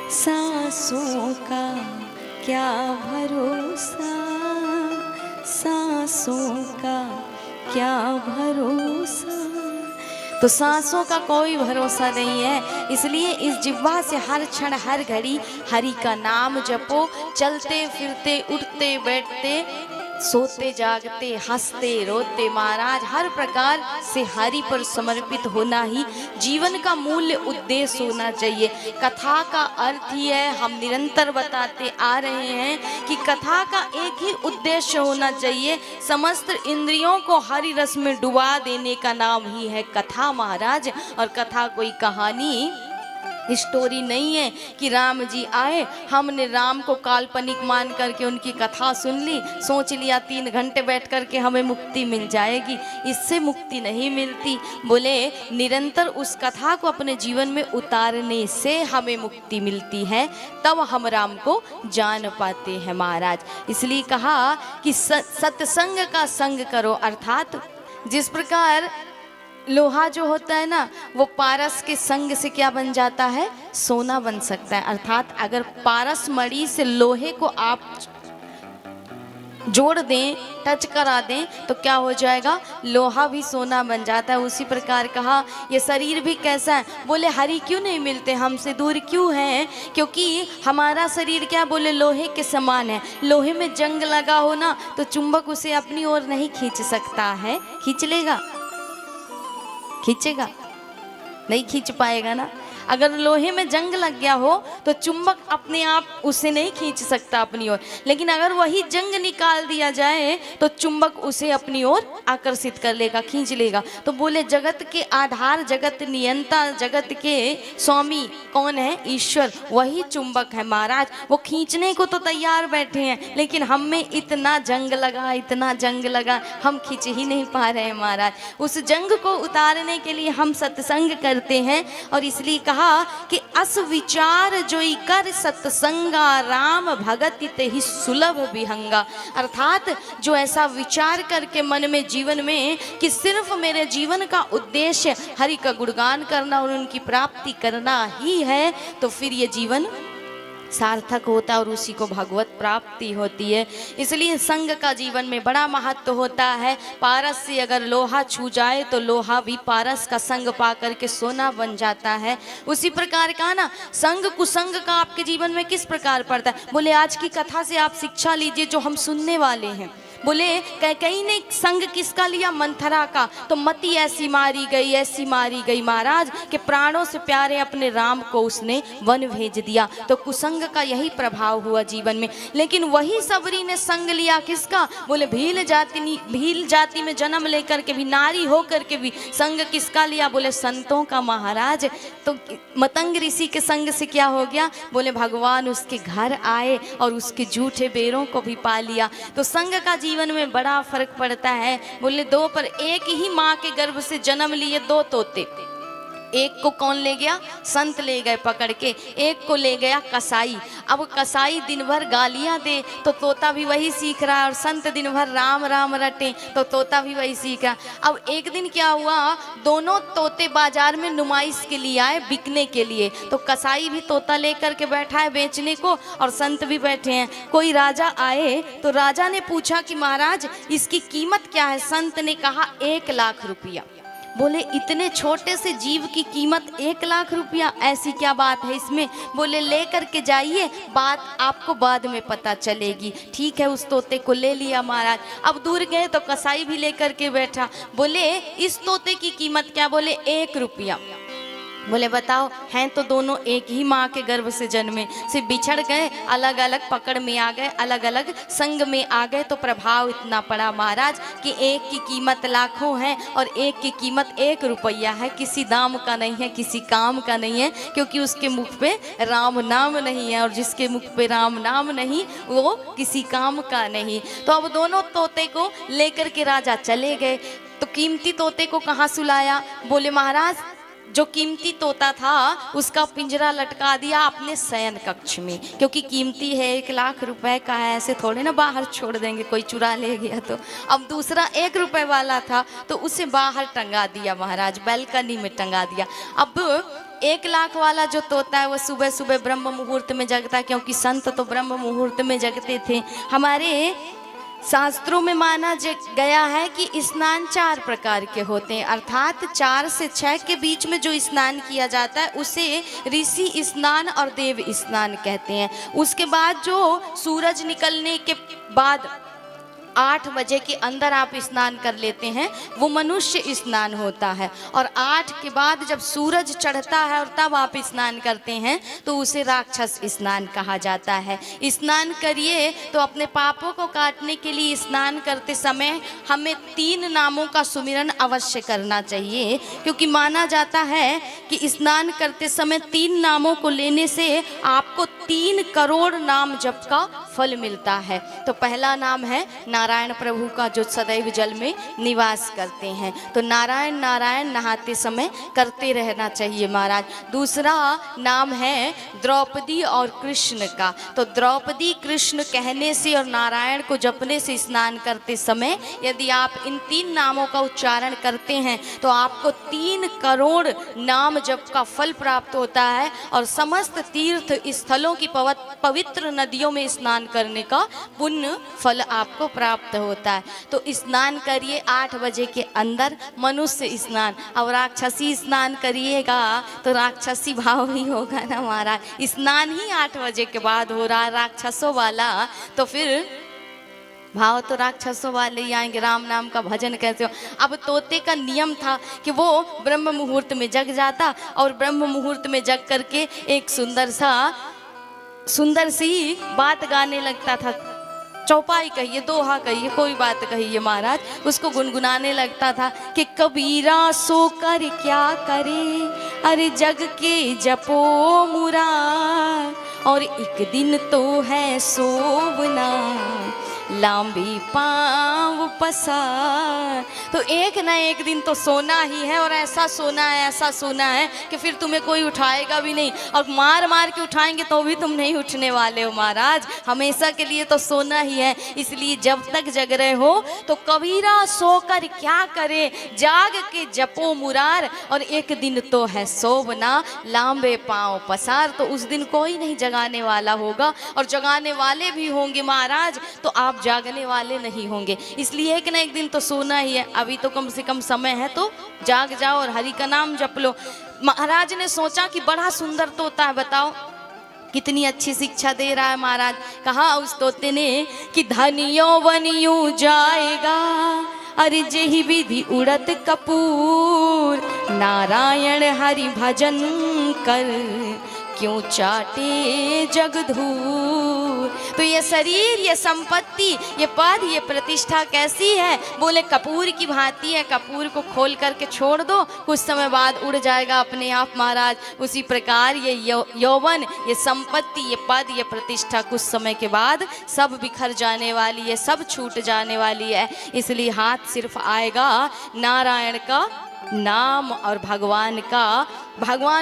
सांसों का क्या भरोसा, सांसों का क्या भरोसा। तो सांसों का कोई भरोसा नहीं है, इसलिए इस जिह्वा से हर क्षण हर घड़ी हरि का नाम जपो। चलते फिरते उठते बैठते सोते जागते हंसते रोते महाराज हर प्रकार से हरि पर समर्पित होना ही जीवन का मूल्य उद्देश्य होना चाहिए। कथा का अर्थ ही है, हम निरंतर बताते आ रहे हैं कि कथा का एक ही उद्देश्य होना चाहिए, समस्त इंद्रियों को हरि रस में डुबा देने का नाम ही है कथा महाराज। और कथा कोई कहानी स्टोरी नहीं है कि राम जी आए, हमने राम को काल्पनिक मान करके उनकी कथा सुन ली, सोच लिया 3 घंटे बैठ करके हमें मुक्ति मिल जाएगी। इससे मुक्ति नहीं मिलती। बोले निरंतर उस कथा को अपने जीवन में उतारने से हमें मुक्ति मिलती है, तब हम राम को जान पाते हैं महाराज। इसलिए कहा कि सत्संग का संग करो, अर्थात जिस प्रकार लोहा जो होता है ना, वो पारस के संग से क्या बन जाता है, सोना बन सकता है। अर्थात अगर पारस मणि से लोहे को आप जोड़ दें, टच करा दें, तो क्या हो जाएगा, लोहा भी सोना बन जाता है। उसी प्रकार कहा ये शरीर भी कैसा है, बोले हरि क्यों नहीं मिलते, हमसे दूर क्यों हैं, क्योंकि हमारा शरीर क्या, बोले लोहे के समान है। लोहे में जंग लगा हो ना, तो चुंबक उसे अपनी ओर नहीं खींच सकता है। खींच लेगा, खींचेगा, नहीं खींच पाएगा ना। अगर लोहे में जंग लग गया हो तो चुंबक अपने आप उसे नहीं खींच सकता अपनी ओर, लेकिन अगर वही जंग निकाल दिया जाए तो चुंबक उसे अपनी ओर आकर्षित कर लेगा, खींच लेगा। तो बोले जगत के आधार, जगत नियंता, जगत के स्वामी कौन है, ईश्वर, वही चुंबक है महाराज। वो खींचने को तो तैयार बैठे हैं, लेकिन हम में इतना जंग लगा, इतना जंग लगा, हम खींच ही नहीं पा रहे हैं महाराज। उस जंग को उतारने के लिए हम सत्संग करते हैं। और इसलिए कहा कि अस विचार जोई कर सत्संगा, राम भगत ही सुलभ विहंगा। अर्थात जो ऐसा विचार करके मन में, जीवन में, कि सिर्फ मेरे जीवन का उद्देश्य हरि का गुणगान करना और उनकी प्राप्ति करना ही है, तो फिर ये जीवन सार्थक होता है और उसी को भगवत प्राप्ति होती है। इसलिए संग का जीवन में बड़ा महत्व होता है। पारस से अगर लोहा छू जाए तो लोहा भी पारस का संग पा करके सोना बन जाता है। उसी प्रकार का ना संग कुसंग का आपके जीवन में किस प्रकार पड़ता है, बोले आज की कथा से आप शिक्षा लीजिए जो हम सुनने वाले हैं। बोले कैकेयी ने संग किसका लिया, मंथरा का, तो मती ऐसी मारी गई, ऐसी मारी गई महाराज कि प्राणों से प्यारे अपने राम को उसने वन भेज दिया। तो कुसंग का यही प्रभाव हुआ जीवन में। लेकिन वही सबरी ने संग लिया किसका, बोले भील जाति में जन्म लेकर के भी, नारी होकर के भी संग किसका लिया, बोले संतों का महाराज। तो मतंग ऋषि के संग से क्या हो गया, बोले भगवान उसके घर आए और उसके जूठे बेरों को भी पा लिया। तो संग का जीवन में बड़ा फर्क पड़ता है। बोले दो पर एक ही माँ के गर्भ से जन्म लिए 2 तोते, एक को कौन ले गया, संत ले गए पकड़ के, एक को ले गया कसाई। अब कसाई दिन भर गालियां दे तो तोता भी वही सीख रहा है, और संत दिन भर राम राम रटे तो तोता भी वही सीख रहा। अब एक दिन क्या हुआ, दोनों तोते बाजार में नुमाइश के लिए आए, बिकने के लिए। तो कसाई भी तोता लेकर के बैठा है बेचने को, और संत भी बैठे हैं। कोई राजा आए तो राजा ने पूछा कि महाराज इसकी कीमत क्या है। संत ने कहा 1 लाख रुपया। बोले इतने छोटे से जीव की कीमत 1 लाख रुपया, ऐसी क्या बात है इसमें। बोले ले करके जाइए, बात आपको बाद में पता चलेगी। ठीक है, उस तोते को ले लिया महाराज। अब दूर गए तो कसाई भी लेकर के बैठा। बोले इस तोते की कीमत क्या, बोले 1 रुपया। बोले बताओ, हैं तो दोनों एक ही माँ के गर्भ से जन्मे, सिर्फ बिछड़ गए, अलग अलग पकड़ में आ गए, अलग अलग संग में आ गए। तो प्रभाव इतना पड़ा महाराज कि एक की कीमत लाखों है और एक की कीमत 1 रुपया है। किसी दाम का नहीं है, किसी काम का नहीं है, क्योंकि उसके मुख पे राम नाम नहीं है, और जिसके मुख पे राम नाम नहीं वो किसी काम का नहीं। तो अब दोनों तोते को लेकर के राजा चले गए। तो कीमती तोते को कहाँ सुलाया, बोले महाराज जो कीमती तोता था उसका पिंजरा लटका दिया अपने शयन कक्ष में, क्योंकि कीमती है, 1 लाख रुपए का है, ऐसे थोड़े ना बाहर छोड़ देंगे, कोई चुरा ले गया तो। अब दूसरा 1 रुपए वाला था तो उसे बाहर टंगा दिया महाराज, बैल्कनी में टंगा दिया। अब 1 लाख वाला जो तोता है वो सुबह सुबह ब्रह्म मुहूर्त में जगता है, क्योंकि संत तो ब्रह्म मुहूर्त में जगते थे। हमारे शास्त्रों में माना गया है कि स्नान 4 प्रकार के होते हैं, अर्थात 4 से 6 के बीच में जो स्नान किया जाता है उसे ऋषि स्नान और देव स्नान कहते हैं। उसके बाद जो सूरज निकलने के बाद 8 बजे के अंदर आप स्नान कर लेते हैं वो मनुष्य स्नान होता है, और 8 के बाद जब सूरज चढ़ता है और तब आप स्नान करते हैं तो उसे राक्षस स्नान कहा जाता है। स्नान करिए तो अपने पापों को काटने के लिए स्नान करते समय हमें 3 नामों का सुमिरन अवश्य करना चाहिए, क्योंकि माना जाता है कि स्नान करते समय 3 नामों को लेने से आपको 3 करोड़ नाम जप का फल मिलता है। तो पहला नाम है नारायण प्रभु का, जो सदैव जल में निवास करते हैं, तो नारायण नारायण नहाते समय करते रहना चाहिए महाराज। दूसरा नाम है द्रौपदी और कृष्ण का, तो द्रौपदी कृष्ण कहने से और नारायण को जपने से स्नान करते समय यदि आप इन 3 नामों का उच्चारण करते हैं तो आपको 3 करोड़ नाम जप का फल प्राप्त होता है, और समस्त तीर्थ स्थलों की पवित्र नदियों में स्नान करने का पुण्य फल आपको प्राप्त होता है। तो स्नान करिए 8 बजे के अंदर, मनुष्य स्नान। अब राक्षसी स्नान करिएगा तो राक्षसी भाव ही होगा ना महाराज। स्नान ही 8 बजे के बाद हो रहा है राक्षसों वाला, तो फिर भाव तो राक्षसों वाले ही आएंगे। राम नाम का भजन कैसे हो। अब तोते का नियम था कि वो ब्रह्म मुहूर्त में जग जाता, और ब्रह्म मुहूर्त में जग करके एक सुंदर सी बात गाने लगता था। चौपाई कहिए, दोहा कहिए, कोई बात कहिए महाराज, उसको गुनगुनाने लगता था कि कबीरा सो कर क्या करे, अरे जग के जपो मुरार, और एक दिन तो है सोवना लांबी पाँव पसार। तो एक ना एक दिन तो सोना ही है, और ऐसा सोना है कि फिर तुम्हें कोई उठाएगा भी नहीं, और मार मार के उठाएंगे तो भी तुम नहीं उठने वाले हो महाराज। हमेशा के लिए तो सोना ही है, इसलिए जब तक जग रहे हो तो कबीरा सोकर क्या करे, जाग के जपो मुरार, और एक दिन तो है सोवना लांबे पाँव पसार। तो उस दिन कोई नहीं जगाने वाला होगा, और जगाने वाले भी होंगे महाराज तो आप जागने वाले नहीं होंगे, इसलिए एक ना एक दिन तो सोना ही है। अभी तो कम से कम समय है तो जाग जाओ और हरि का नाम जप लो। महाराज ने सोचा कि बड़ा सुंदर तोता है, बताओ कितनी अच्छी शिक्षा दे रहा है महाराज। कहा उस तोते ने कि धनियो बनियो जाएगा, अरे जेहि विधि उड़त कपूर, नारायण हरि भजन कर क्यों चाटे जगधूर। तो ये शरीर, ये संपत्ति, ये पद, ये प्रतिष्ठा कैसी है? बोले कपूर की भांति है, कपूर को खोल करके छोड़ दो, कुछ समय बाद उड़ जाएगा अपने आप महाराज। उसी प्रकार ये यौवन, ये संपत्ति, ये पद, ये प्रतिष्ठा कुछ समय के बाद सब बिखर जाने वाली है, सब छूट जाने वाली है। इसलिए हाथ सिर्फ आएगा नारायण का नाम और भगवान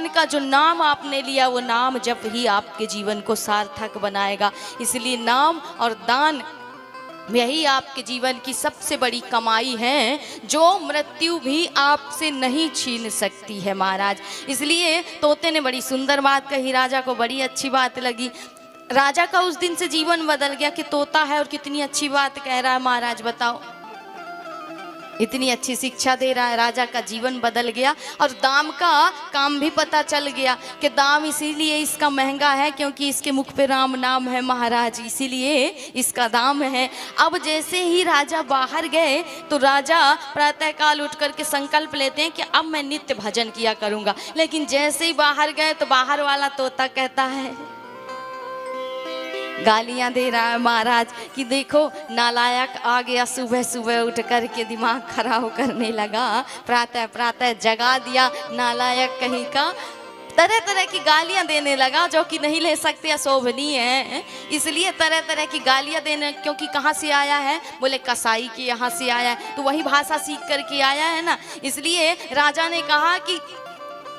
का जो नाम आपने लिया वो नाम जप ही आपके जीवन को सार्थक बनाएगा। इसलिए नाम और दान यही आपके जीवन की सबसे बड़ी कमाई है, जो मृत्यु भी आपसे नहीं छीन सकती है महाराज। इसलिए तोते ने बड़ी सुंदर बात कही, राजा को बड़ी अच्छी बात लगी। राजा का उस दिन से जीवन बदल गया कि तोता है और कितनी अच्छी बात कह रहा है महाराज, बताओ इतनी अच्छी शिक्षा दे रहा है। राजा का जीवन बदल गया, और दाम का काम भी पता चल गया कि दाम इसीलिए इसका महंगा है क्योंकि इसके मुख पे राम नाम है महाराज, इसीलिए इसका दाम है। अब जैसे ही राजा बाहर गए तो राजा प्रातःकाल उठ करके संकल्प लेते हैं कि अब मैं नित्य भजन किया करूँगा। लेकिन जैसे ही बाहर गए तो बाहर वाला तोता कहता है, गालियां दे रहा है महाराज कि देखो नालायक आ गया, सुबह सुबह उठ कर के दिमाग खराब करने लगा, प्रातः प्रातः जगा दिया, नालायक कहीं का, तरह तरह की गालियां देने लगा जो कि नहीं ले सकते, अशोभनीय है। इसलिए तरह तरह की गालियां देने, क्योंकि कहाँ से आया है? बोले कसाई के यहाँ से आया है, तो वही भाषा सीख करके आया है ना। इसलिए राजा ने कहा कि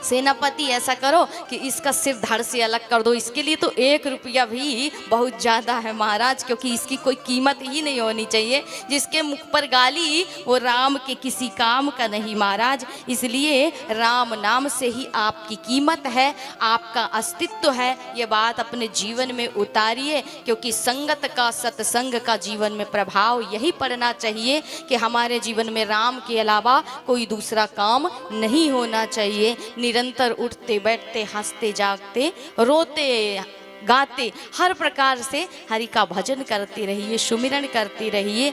सेनापति ऐसा करो कि इसका सिर धड़ से अलग कर दो, इसके लिए तो 1 रुपया भी बहुत ज़्यादा है महाराज, क्योंकि इसकी कोई कीमत ही नहीं होनी चाहिए। जिसके मुख पर गाली वो राम के किसी काम का नहीं महाराज। इसलिए राम नाम से ही आपकी कीमत है, आपका अस्तित्व है। ये बात अपने जीवन में उतारिए, क्योंकि संगत का, सत्संग का जीवन में प्रभाव यही पड़ना चाहिए कि हमारे जीवन में राम के अलावा कोई दूसरा काम नहीं होना चाहिए। निरंतर उठते बैठते, हंसते जागते, रोते गाते, हर प्रकार से हरि का भजन करते रहिए, सुमिरन करते रहिए।